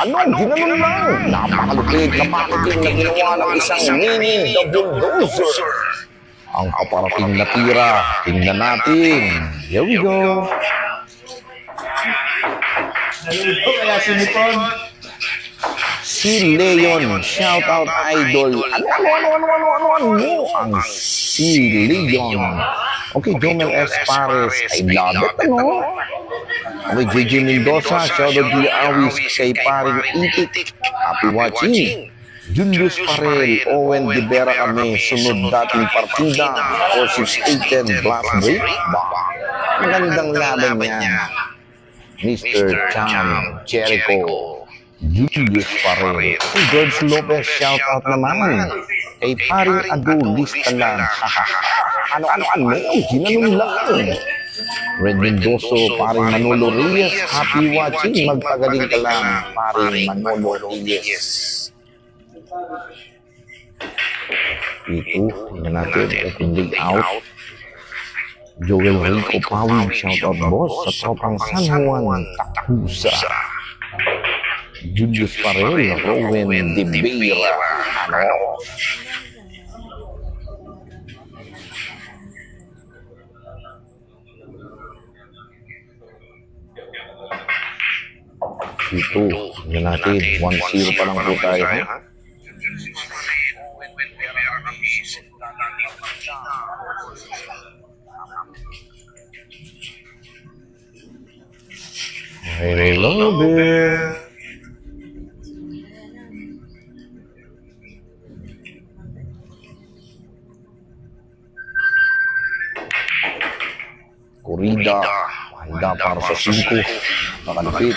Ano? Ginanon lang. Napakalupit na packaging na ginawa ng isang mini the bulldozer. Ang paparating na tira. Tingnan natin. Here we go. Kaya sinipon. Si Leon, shout out idol. Ano? Ang si Leon. Okay, Jomel S. Pares. I love it, ano? Okay, JJ Mendoza, shout out di Awis kay paring Itik. Happy watching. Julius Parel, Owen De Vera kami, sunod dating partida, 46-8-10 blast break. Magandang laban niya. Mr. Cham, Jericho, Julius Parel. George Lopez, shout out naman. Kay paring Ado, lista lang. Ano? Ginanong lang. Red Mendoso, paring Manolo Reyes, happy watching. Magpagaling ka lang, paring Manolo Reyes. Ito, tingnan natin, open leg out. Joel Rico Pawig, shout out boss sa tropang San Juan, Takusa. Julius Parel, Rowen De Vera. Ano? Ito, tingnan natin, 1-0 pa lang po tayo. I love it. Corrida, handa para sa 5. Makalapit.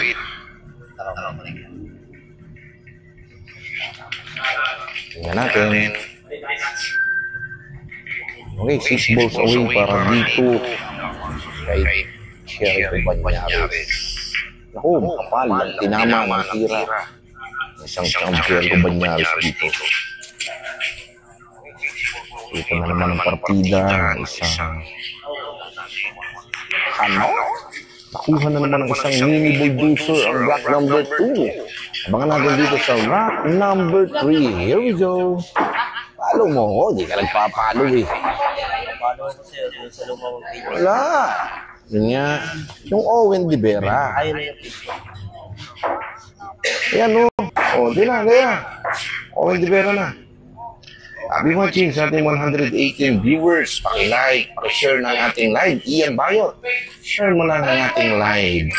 Tingnan natin. Okay, 6 balls away para dito kay Cherry Banyares. Naku, makapal. Tinama, matira. Isang Cherry Banyares dito. Ito na naman ang partida. Isang ano? Nakuha na naman ang isang mini bulldozer ang rack number 2. Abangan natin dito sa rack number 3. Here we go. Follow mo ko. Di ka nagpapalo eh. Wala. Yun nga. Yung Owen De Vera. Ayan o. O, di na. Owen De Vera na. Happy watching sa ating 118 viewers. Paki-like, paki-share ng ating live. Ian Bayot. Share mo lang ang ating live.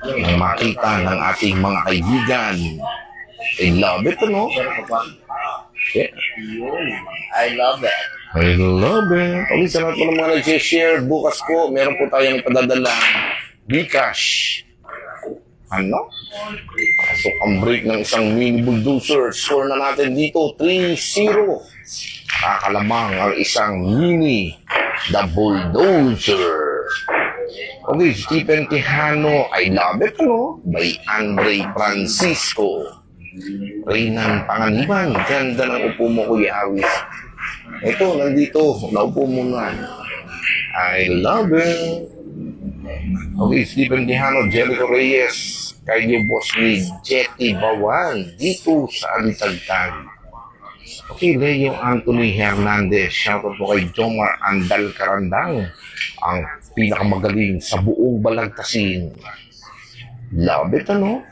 Nang makita ng ating mga kaibigan. I love it, ano? Yeah. I love it. I love it. Okay, sa lahat po ng mga nag-share, bukas po, meron po tayong padadala Bcash. Ano? Pasok ang break ng isang mini bulldozer. Score na natin dito, 3-0. Kakalamang ang isang mini the bulldozer. Okay, Stephen Tejano, I love it, ano? By Andre Francisco. Reynan Panganiban, ganda ng upo mo, Kuya Awis. Ito, nandito, naupo muna. I love it. Okay, Stephen Tejano, Jericho Reyes, Cardio Boss League, Jetty Bawan, dito sa Alitagtag. Okay, Leo Anthony Hernandez, shoutout po kay Jomar Andal Karandang, ang pinakamagaling sa buong Balagtasin. Love it, ano?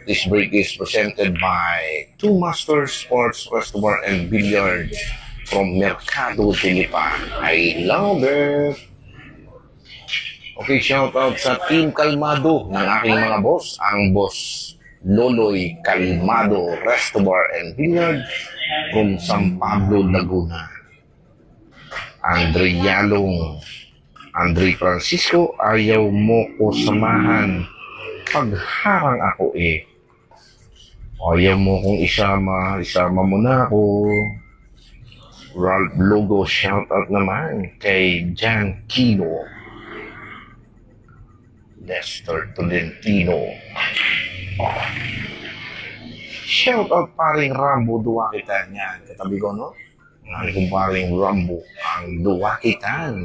This break is presented by Two Masters Sports Restaurant and Billiard from Mercado Tilipan. I love it. Okay, shout out sa Team Kalmado ng aking mga boss, ang boss Loloy Kalmado Restaurant and Billiard from San Pablo, Laguna. Andre Yalong, Andre Francisco, ayaw mo ko samahan pagharang ako eh. Ayaw mo kong isama mo na ako. Ralph Logo, shout out naman kay Jan Kino. Lester Tolentino. Oh. Shout out paring Rambo Duwakitan yan. Katabi ko, no? Ang kong paring Rambo ang Duwakitan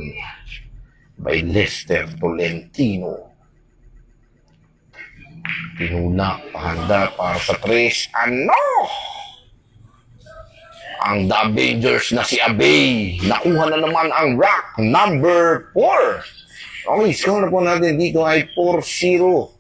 by Lester Tolentino. Pinuna, pahanda para sa tres. Ano? Ang The Avengers na si Abay. Nakuha na naman ang rock number 4. Okay, score na po natin dito ay 4-0.